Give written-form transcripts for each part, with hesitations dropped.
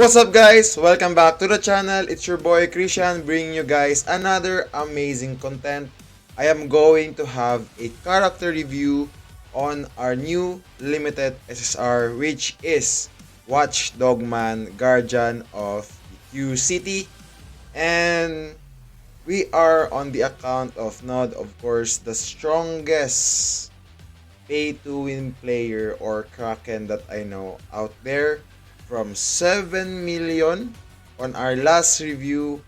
What's up guys? Welcome back to the channel. It's your boy Christian bringing you guys another amazing content. I am going to have a character review on our new limited SSR, which is WatchDogMan, Guardian of the Q City. And we are on the account of Nod, of course, the strongest pay-to-win player or Kraken that I know out there. From 7 million on our last review,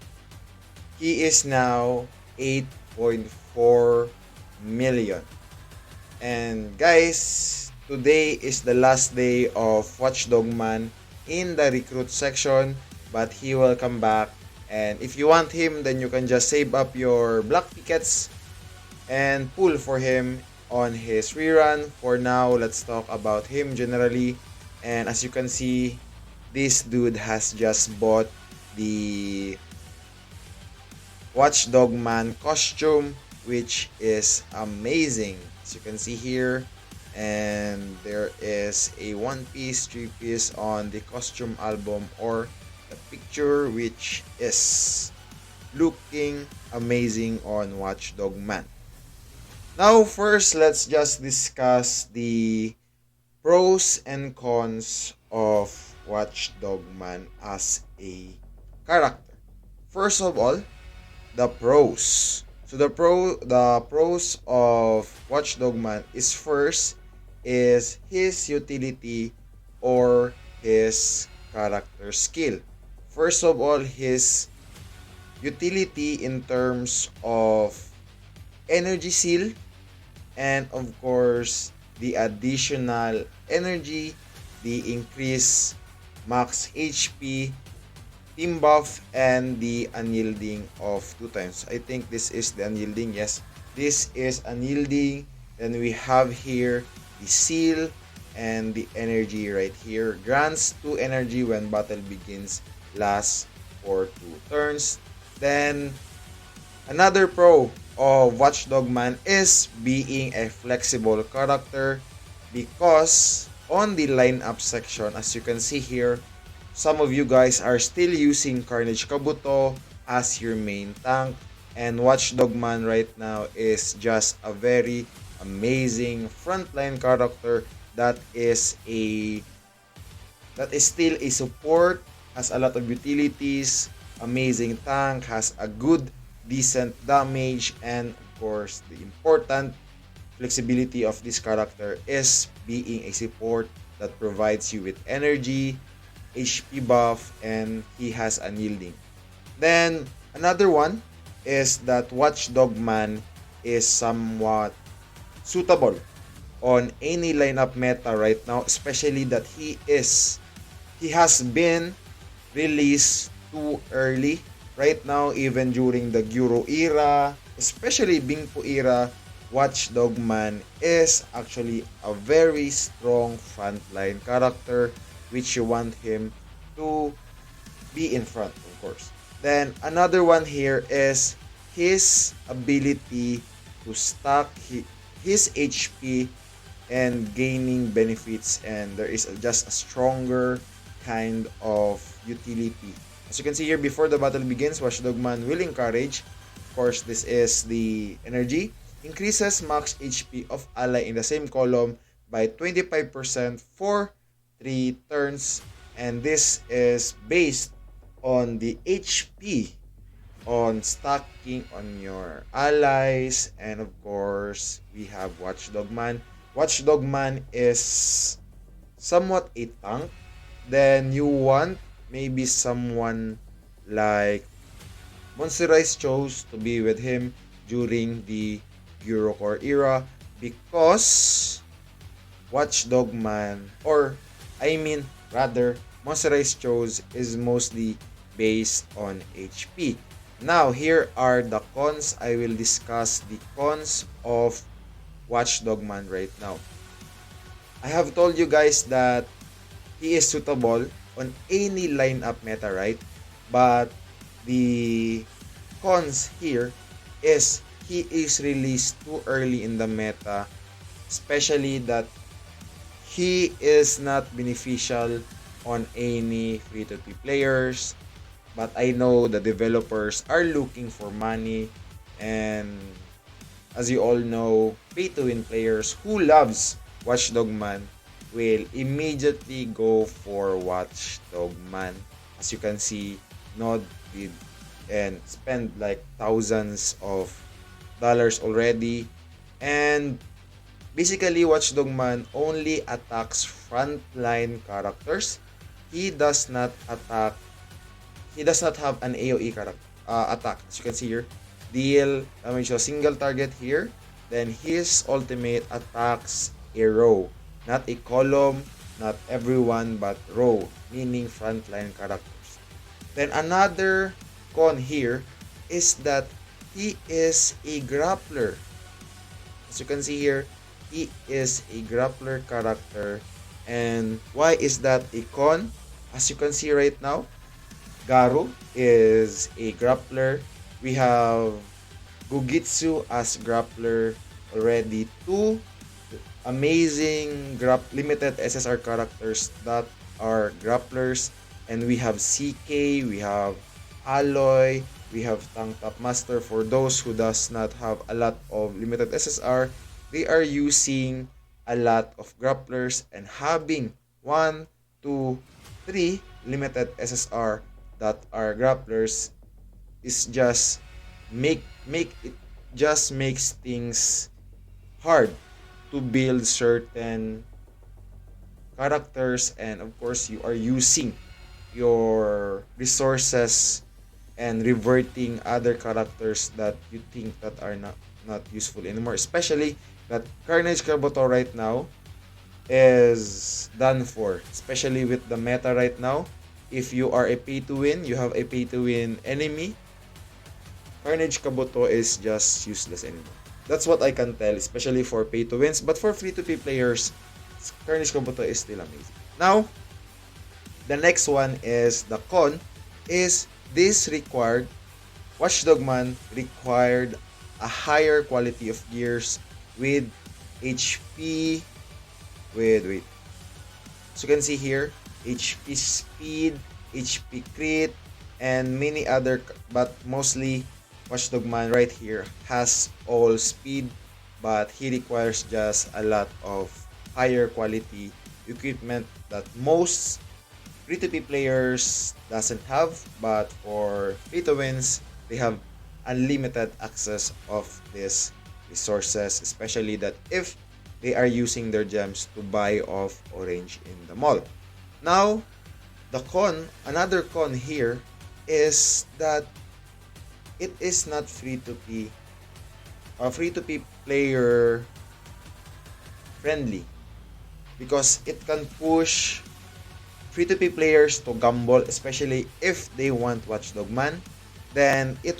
he is now 8.4 million. And guys, today is the last day of WatchDogMan in the recruit section, but he will come back. And if you want him, then you can just save up your black tickets and pull for him on his rerun. For now, let's talk about him generally. And as you can see, this dude has just bought the WatchDogMan costume, which is amazing. As you can see here, and there is a one piece, three piece on the costume album or the picture, which is looking amazing on WatchDogMan. Now, first, let's just discuss the pros and cons of WatchDogMan as a character. First of all, the pros. So the pros of WatchDogMan is first is his utility or his character skill. First of all, his utility in terms of energy seal, and of course the additional energy, the increase max HP, team buff, and the unyielding of 2 times. I think this is the unyielding. Yes, this is unyielding. Then we have here the seal and the energy right here. Grants 2 energy when battle begins, lasts for 2 turns. Then another pro of WatchDogMan is being a flexible character, because on the lineup section, as you can see here, some of you guys are still using Carnage Kabuto as your main tank, and WatchDogMan right now is just a very amazing frontline character that is still a support, has a lot of utilities, amazing tank, has a good decent damage, and of course the important flexibility of this character is being a support that provides you with energy, HP buff, and he has unyielding. Then another one is that WatchDogMan is somewhat suitable on any lineup meta right now, especially that he has been released too early. Right now, even during the Gyro era, especially Bingpo era, WatchDogMan is actually a very strong frontline character, which you want him to be in front, of course. Then another one here is his ability to stack his HP and gaining benefits, and there is just a stronger kind of utility. As you can see here, before the battle begins, WatchDogMan will encourage. Of course, this is the energy. Increases max HP of ally in the same column by 25% for 3 turns. And this is based on the HP on stacking on your allies. And of course, we have WatchDogMan. WatchDogMan is somewhat a tank. Then you want maybe someone like Monsterized chose to be with him during the Eurocore era, because WatchDogMan, or I mean rather, Monsterized chose is mostly based on HP. Now, here are the cons. I will discuss the cons of WatchDogMan right now. I have told you guys that he is suitable on any lineup meta, right? But the cons here is he is released too early in the meta, especially that he is not beneficial on any free-to-play players. But I know the developers are looking for money, and as you all know, pay-to-win players who loves WatchDogMan will immediately go for WatchDogMan. As you can see, Nod did and spend like thousands of dollars already. And basically, WatchDogMan only attacks frontline characters. He does not attack. He does not have an AOE character attack. As you can see here, deal damage to a single target here. Then his ultimate attacks a row, not a column, not everyone, but row, meaning frontline characters. Then another con here is that he is a grappler. As you can see here, he is a grappler character. And why is that a con? As you can see right now, Garu is a grappler. We have Gugitsu as grappler already. Two amazing limited SSR characters that are grapplers. And we have CK, we have Alloy, we have Tank Top Master. For those who does not have a lot of limited SSR, they are using a lot of grapplers, and having 1, 2, 3 limited SSR that are grapplers is just make it just makes things hard to build certain characters. And of course, you are using your resources and reverting other characters that you think that are not useful anymore, especially that Carnage Kabuto right now is done for, especially with the meta right now. If you are a pay to win, you have a pay to win enemy, Carnage Kabuto is just useless anymore. That's what I can tell, especially for pay to wins. But for free to play players, Carnage Kabuto is still amazing. Now, the next one is the con is this required WatchDogMan required a higher quality of gears with HP wait. So you can see here HP speed, HP crit, and many other, but mostly WatchDogMan right here has all speed, but he requires just a lot of higher quality equipment that most free-to-play players doesn't have. But for pay-to-wins, they have unlimited access of these resources, especially that if they are using their gems to buy off orange in the mall. Now, another con here is that it is not free-to-play player friendly, because it can push free-to-play players to gamble, especially if they want WatchDogMan. Then they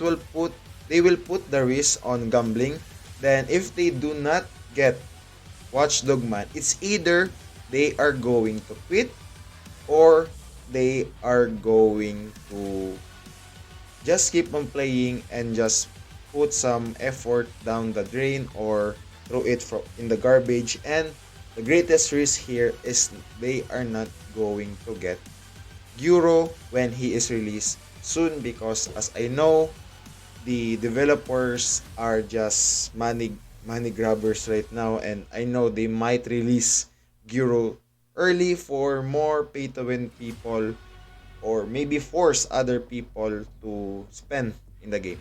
will put the risk on gambling. Then if they do not get WatchDogMan, it's either they are going to quit or they are going to just keep on playing and just put some effort down the drain or throw it in the garbage. And the greatest risk here is they are not going to get Euro when he is released soon, because as I know, the developers are just money grabbers right now, and I know they might release Euro early for more pay to win people, or maybe force other people to spend in the game.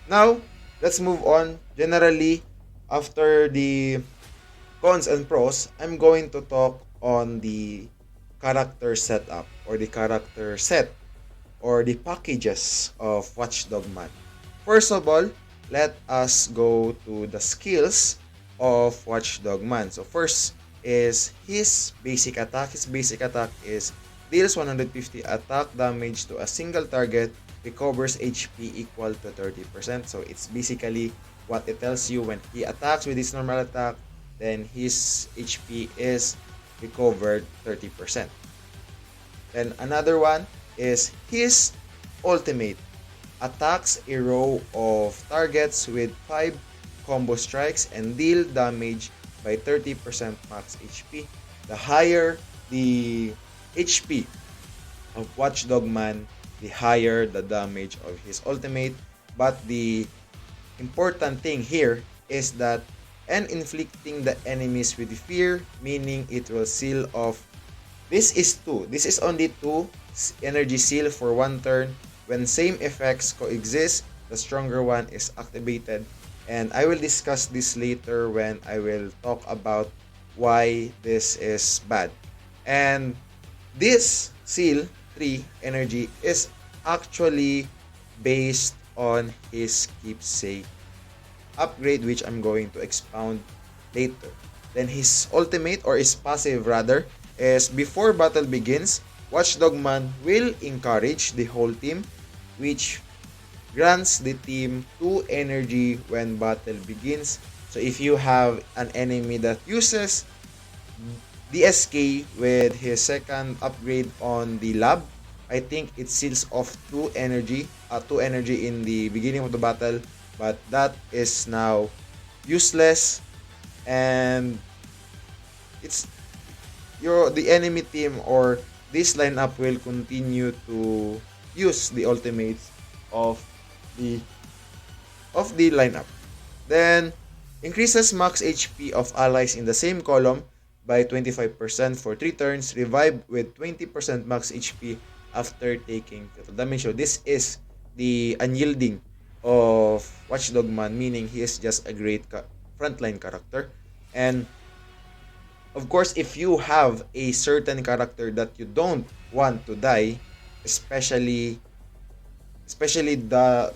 Now, let's move on. Generally, after the cons and pros, I'm going to talk on the character setup, or the character set, or the packages of WatchDogMan. First of all, let us go to the skills of WatchDogMan. So first is his basic attack. His basic attack is deals 150 attack damage to a single target, recovers HP equal to 30%. So it's basically what it tells you: when he attacks with his normal attack, then his HP is recovered 30%. Then another one is his ultimate. Attacks a row of targets with 5 combo strikes and deal damage by 30% max HP. The higher the HP of WatchDogMan, the higher the damage of his ultimate. But the important thing here is that and inflicting the enemies with fear, meaning it will seal off. This is 2. This is only 2 energy seal for 1 turn. When same effects coexist, the stronger one is activated. And I will discuss this later when I will talk about why this is bad. And this seal 3 energy is actually based on his keepsake upgrade, which I'm going to expound later. Then his ultimate, or his passive rather, is before battle begins, WatchDogMan will encourage the whole team, which grants the team 2 energy when battle begins. So if you have an enemy that uses DSK with his second upgrade on the lab, I think it seals off 2 energy, 2 energy in the beginning of the battle, but that is now useless, and it's the enemy team or this lineup will continue to use the ultimates of the lineup. Then increases max HP of allies in the same column by 25% for 3 turns, revive with 20% max HP after taking total damage. So this is the unyielding of WatchDogMan, meaning he is just a great frontline character. And of course, if you have a certain character that you don't want to die, especially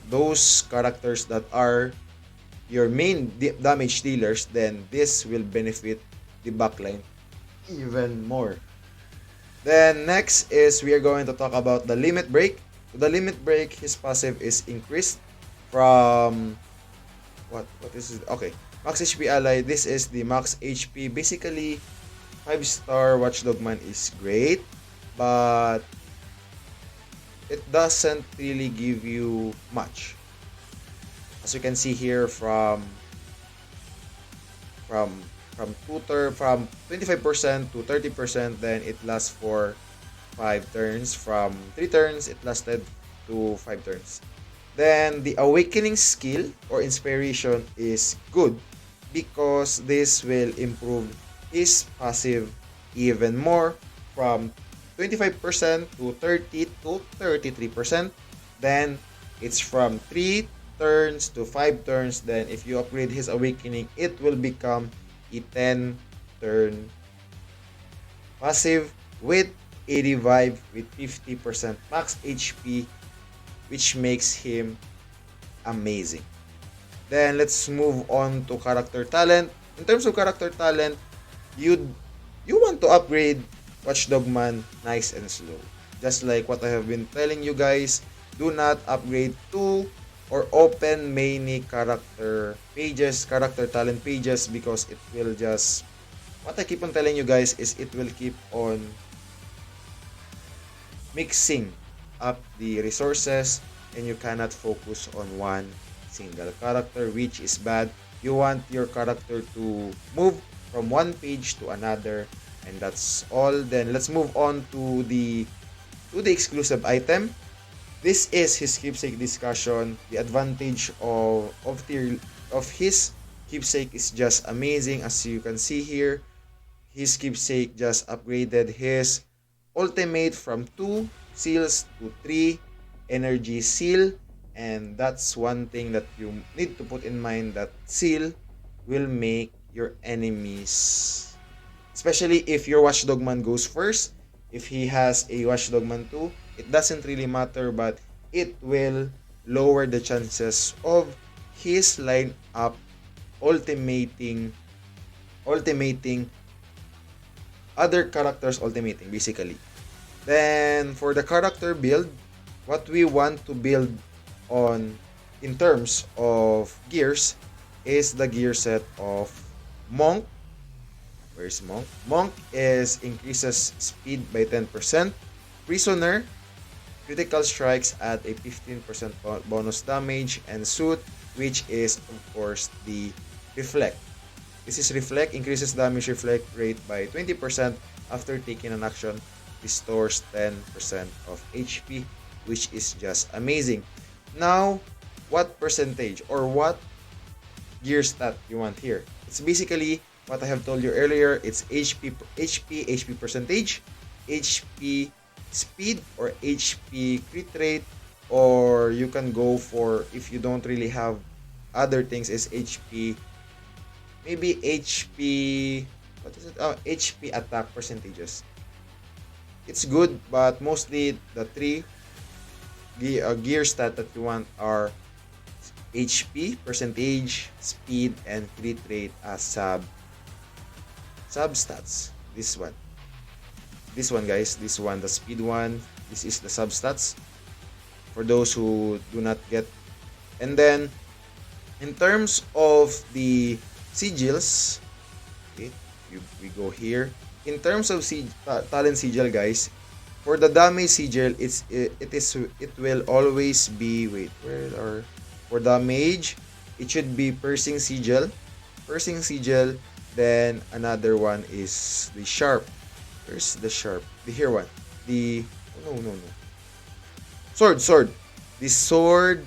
those characters that are your main damage dealers, then this will benefit the backline even more. Then next is we are going to talk about the limit break. So the limit break, his passive is increased from what is it? Okay, max HP ally. This is the max HP. Basically, 5-star WatchDogMan is great, but it doesn't really give you much. As you can see here, from 25% to 30%, then it lasts for 5 turns. From 3 turns, it lasted to 5 turns. Then the awakening skill or inspiration is good because this will improve his passive even more from 25% to 30 to 33%. Then it's from 3 turns to 5 turns. Then if you upgrade his awakening, it will become a 10 turn passive with a revive with 50% max HP, which makes him amazing. Then let's move on to character talent. In terms of character talent, you want to upgrade WatchDogMan nice and slow. Just like what I have been telling you guys, do not upgrade to or open many character talent pages, because it will just, what I keep on telling you guys is it will keep on mixing up the resources and you cannot focus on one single character, which is bad. You want your character to move from one page to another, and that's all. Then let's move on to the exclusive item. This is his keepsake discussion. The advantage of his keepsake is just amazing. As you can see here, his keepsake just upgraded his ultimate from 2 seals to 3 energy seal, and that's one thing that you need to put in mind, that seal will make your enemies, especially if your WatchDogMan goes first. If he has a WatchDogMan 2, it doesn't really matter, but it will lower the chances of his lineup ultimating other characters ultimating basically. Then for the character build, what we want to build on in terms of gears is the gear set of Monk. Where's Monk? Monk increases speed by 10%. Prisoner, critical strikes at a 15% bonus damage, and Suit, which is of course the Reflect. This is Reflect, increases damage reflect rate by 20% after taking an action. restores 10% of HP, which is just amazing. Now, what percentage or what gear stat you want here? It's basically what I have told you earlier. It's HP percentage, HP speed, or HP crit rate, or you can go for, if you don't really have other things, is HP, maybe HP, what is it? HP attack percentages. It's good, but mostly the three gear stat that you want are HP, percentage, speed, and crit rate as substats. This one. This one, guys. This one, the speed one. This is the substats. For those who do not get. And then, in terms of the sigils, okay, we go here. In terms of talent sigil, guys, for the damage sigil, it will always be, wait, where are, for damage, it should be piercing sigil, then another one is the sharp. Where's the sharp? The here one. The, oh, no. Sword. The sword,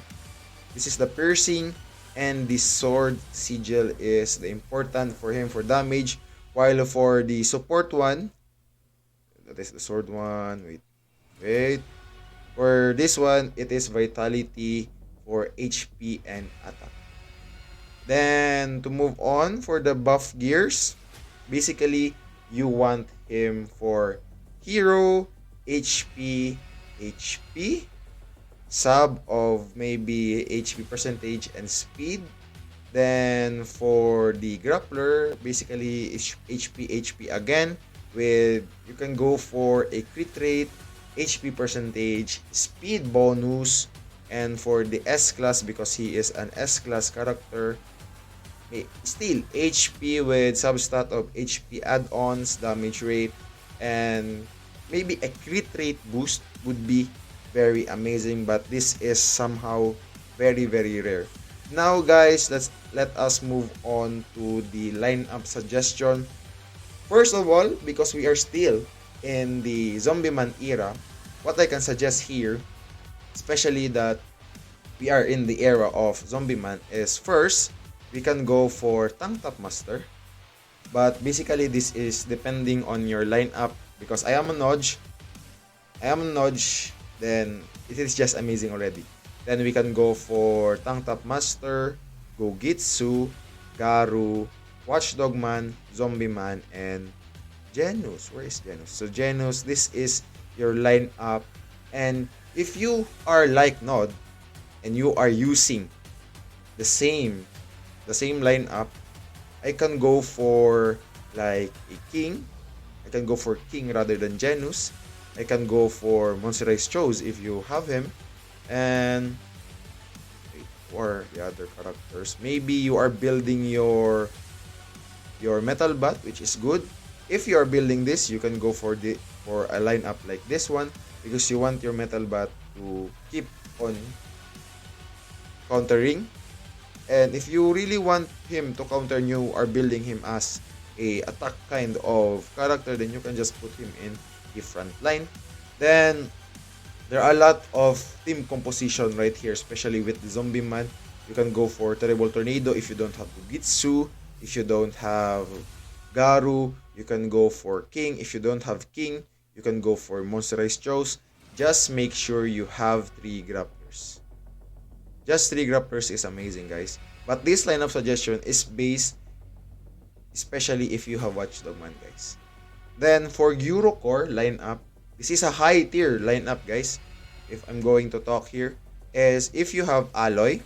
this is the piercing, and the sword sigil is the important for him for damage. While for the support one, that is the sword one. Wait. For this one, it is vitality for HP and attack. Then, to move on for the buff gears, basically, you want him for hero, HP, sub of maybe HP percentage and speed. Then, for the grappler, basically, HP again. You can go for a crit rate, HP percentage, speed bonus, and for the S class, because he is an S class character, still HP with substat of HP add-ons, damage rate, and maybe a crit rate boost would be very amazing, but this is somehow very, very rare. Now, guys, let us move on to the lineup suggestion. First of all, because we are still in the Zombie Man era, what I can suggest here, especially that we are in the era of Zombie Man, is first, we can go for Tank Top Master. But basically, this is depending on your lineup, because I am a Nodge, then it is just amazing already. Then we can go for Tank Top Master, Gogitsu, Garu, WatchDogMan, Zombie Man, and Genus. Where is Genus? So Genus, this is your lineup. And if you are like Nod and you are using the same lineup, I can go for like a King. I can go for King rather than Genus. I can go for Monsterized Chose if you have him. And or the other characters. Maybe you are building your Metal Bat, which is good. If you are building this, you can go for a lineup like this one, because you want your Metal Bat to keep on countering. And if you really want him to counter and you are building him as a attack kind of character, then you can just put him in the front line. Then there are a lot of team composition right here, especially with the Zombie Man. You can go for Terrible Tornado if you don't have Bugitsu. If you don't have Garu, you can go for King. If you don't have King, you can go for Monsterized Chose. Just make sure you have 3 grapplers. Just 3 grapplers is amazing, guys. But this lineup suggestion is based especially if you have WatchDogMan, guys. Then for Eurocore lineup, this is a high tier lineup, guys. If I'm going to talk here, is if you have Alloy,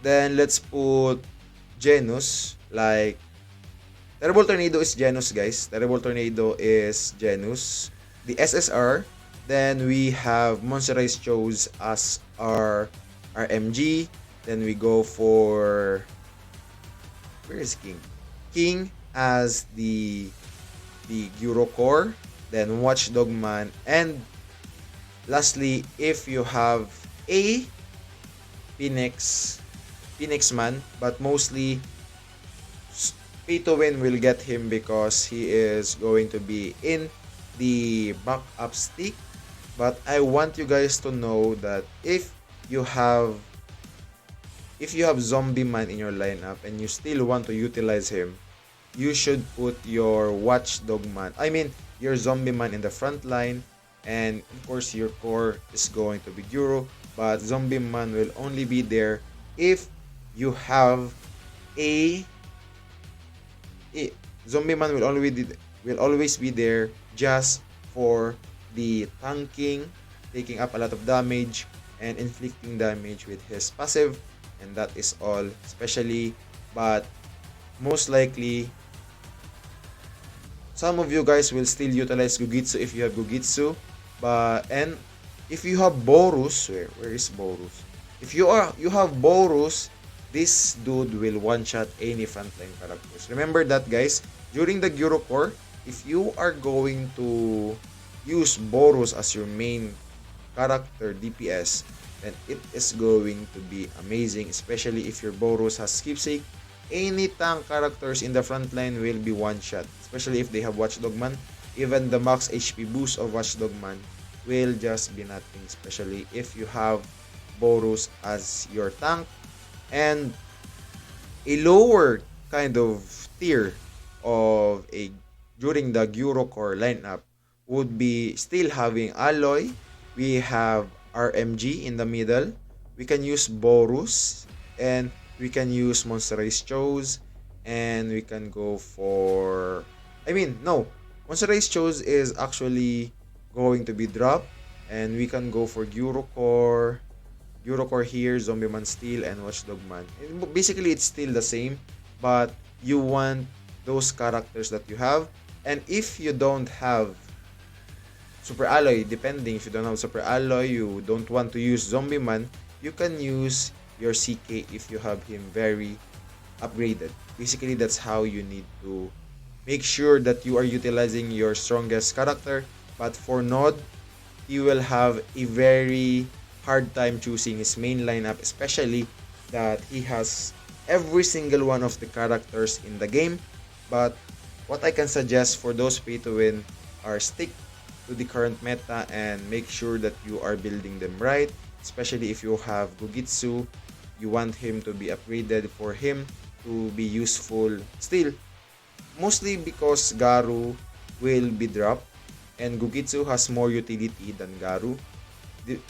then let's put Genus. Like Terrible Tornado is Genus, guys. Terrible Tornado is Genus. The SSR, then we have Monsterized Chose as our MG. Then we go for, where is King? King as the Eurocore. Then WatchDogMan, and lastly, if you have a Phoenix Man, but mostly Pay to Win will get him because he is going to be in the backup stick, but I want you guys to know that you have if you have Zombie Man in your lineup and you still want to utilize him, you should put your Watchdog Man, your Zombie Man in the front line, and of course your core is going to be Guru, but Zombie Man will only be there if you have a, a Zombie Man will always be there just for the tanking, taking up a lot of damage and inflicting damage with his passive, and that is all. Especially, but most likely some of you guys will still utilize Gugitsu if you have Gugitsu, but and if you have Borus, where is Borus? If you have Borus, this dude will one shot any frontline characters. Remember that, guys. During the Gyro Core, if you are going to use Borus as your main character DPS, then it is going to be amazing, especially if your Boros has keepsake. Any tank characters in the front line will be one shot, especially if they have WatchDogMan. Even the max HP boost of WatchDogMan will just be nothing, especially if you have Boros as your tank. And a lower kind of tier of a during the Gyro Core lineup would be still having Alloy. We have RMG in the middle. We can use Borus, and we can use Monsterized Chose, and we can go for, no, Monsterized Chose is actually going to be dropped, and we can go for Gyrocore here, Zombie Man Steel, and Watchdog Man. And basically, it's still the same, but you want those characters that you have. And if you don't have Super Alloy, depending, if you don't have Super Alloy, you don't want to use Zombie Man, you can use your CK if you have him very upgraded. Basically, that's how you need to make sure that you are utilizing your strongest character. But for Nod, he will have a very hard time choosing his main lineup, especially that he has every single one of the characters in the game. But what I can suggest for those pay to win are stick to the current meta and make sure that you are building them right, especially if you have Gugitsu. You want him to be upgraded for him to be useful still, mostly because Garu will be dropped and Gugitsu has more utility than Garu.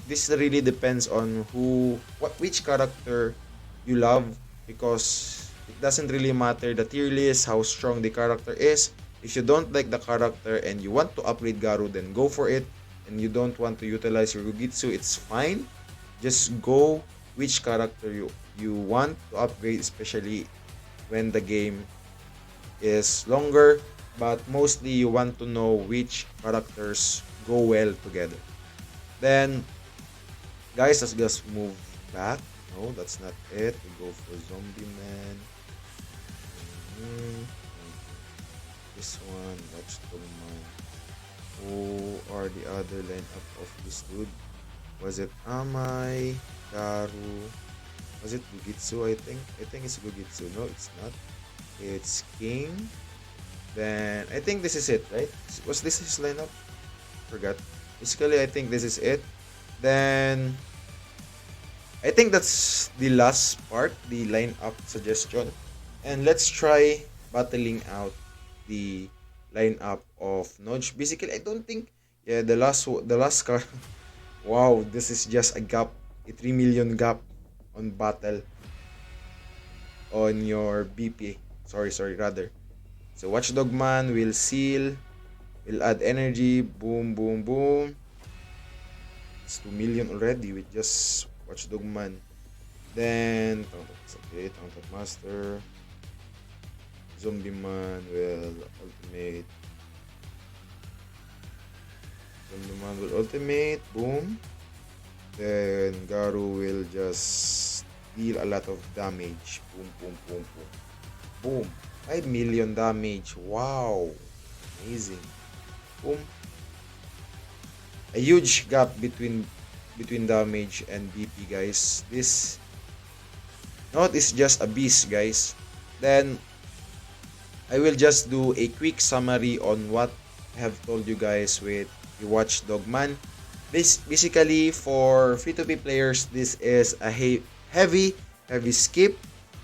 This really depends on which character you love, because it doesn't really matter the tier list, how strong the character is. If you don't like the character and you want to upgrade Garu, then go for it. And you don't want to utilize your Gugitsu, it's fine. Just go which character you want to upgrade, especially when the game is longer. But mostly you want to know which characters go well together. Then, guys, let's just move back. No, that's not it. We go for Zombie Man. This one, WatchDogMan. Who are the other lineup of this dude? Was it Amai, Garu? Was it Gugitsu? I think it's Gugitsu. No, it's not. It's King. Then I think this is it, right? Was this his lineup? Forgot. Basically, I think this is it. Then I think that's the last part, the lineup suggestion. And let's try battling out the lineup of Nodge. Basically, I don't think, yeah, the last card. Wow, this is just a gap, a 3 million gap on battle on your BP. Sorry, rather. So WatchDogMan will seal, will add energy, boom, boom, boom. It's 2 million already with just WatchDogMan. Then, okay, Tangtat Master. Zombie Man will ultimate. Zombie Man will ultimate, boom. Then Garu will just deal a lot of damage. Boom, boom, boom, boom. Boom. 5 million damage. Wow. Amazing. Boom. A huge gap between damage and BP, guys. This Node is just a beast, guys. Then I will just do a quick summary on what I have told you guys with the WatchDogMan. This basically for free-to-play players, this is a heavy skip,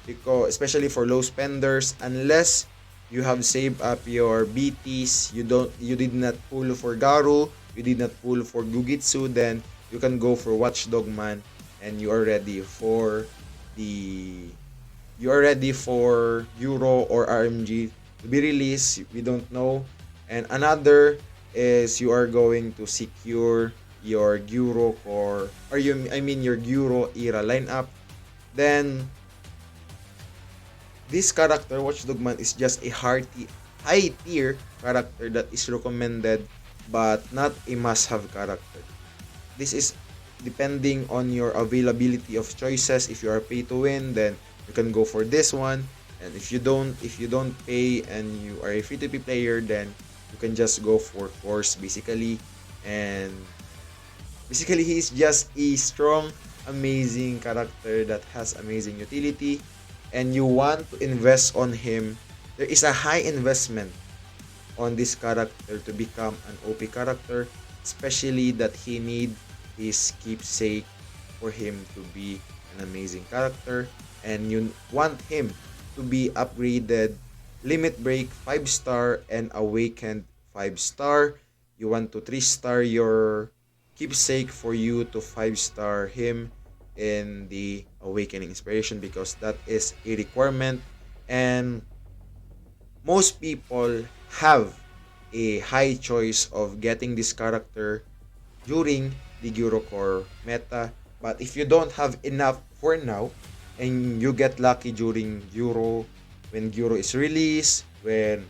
because especially for low spenders, unless you have saved up your BTs, you did not pull for Garu, you did not pull for Gugitsu, then you can go for WatchDogMan and you are ready for the Euro or RMG to be released. We don't know. And another is you are going to secure your Euro core, or your Euro era lineup. Then this character, WatchDogMan, is just a high tier character that is recommended but not a must-have character. This is depending on your availability of choices. If you are pay to win, then you can go for this one. And if you don't pay and you are a free-to-play player, then you can just go for course basically. And basically he is just a strong, amazing character that has amazing utility, and you want to invest on him. There is a high investment on this character to become an OP character, especially that he need his keepsake for him to be an amazing character, and you want him to be upgraded limit break 5-star and awakened 5-star. You want to 3-star your keepsake for you to 5-star him in the awakening inspiration, because that is a requirement, and most people have a high choice of getting this character during the Gyro Core meta. But if you don't have enough for now, and you get lucky during Gyro, when Gyro is released, when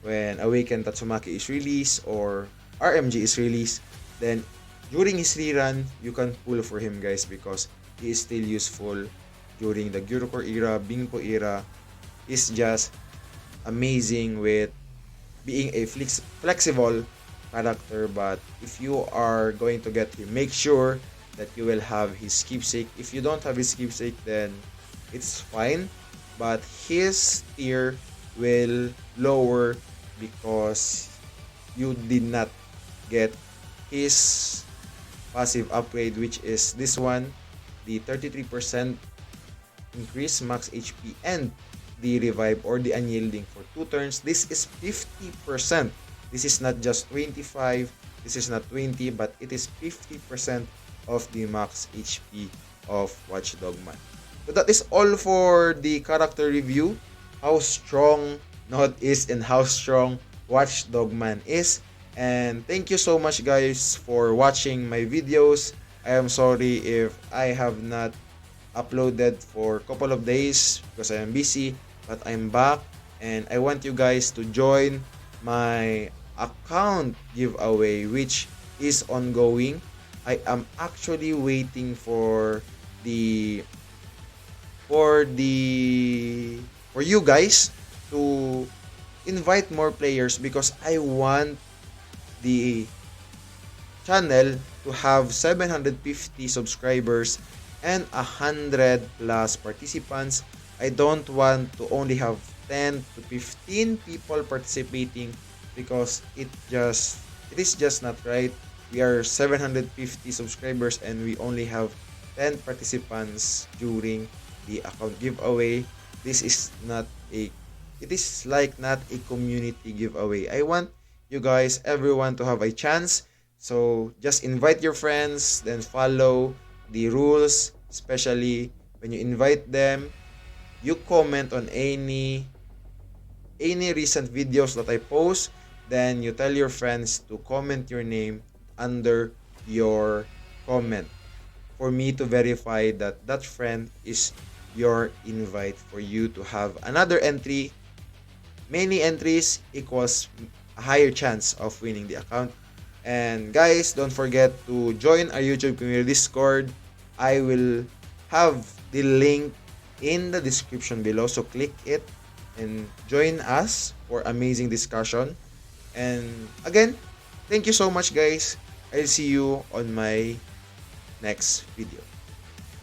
Awakened Tatsumaki is released, or RMG is released, then during his rerun, you can pull for him, guys, because he is still useful during the Gyro Core era. Bingpo era is just amazing with being a flexible character. But if you are going to get him, make sure that you will have his keepsake. If you don't have his keepsake, then it's fine, but his tier will lower because you did not get his passive upgrade, which is this one, the 33% increase max HP and the revive or the unyielding for 2 turns. This is 50%. This is not just 25, this is not 20, but it is 50% of the max HP of WatchDogMan. So that is all for the character review. How strong Nod is and how strong WatchDogMan is. And thank you so much, guys, for watching my videos. I am sorry if I have not uploaded for a couple of days because I am busy, but I'm back and I want you guys to join my account giveaway, which is ongoing. I am actually waiting for you guys to invite more players, because I want the channel to have 750 subscribers and 100 plus participants. I don't want to only have 10 to 15 people participating, because it is just not right. We are 750 subscribers and we only have 10 participants during the account giveaway. This is not a it is like not a community giveaway. I want you guys, everyone, to have a chance. So just invite your friends, then follow the rules, especially when you invite them. You comment on any recent videos that I post, then you tell your friends to comment your name under your comment for me to verify that that friend is your invite for you to have another entry. Many entries equals a higher chance of winning the account. And guys, don't forget to join our YouTube community Discord. I will have the link in the description below, so click it and join us for amazing discussion. And again, thank you so much, guys. I'll see you on my next video.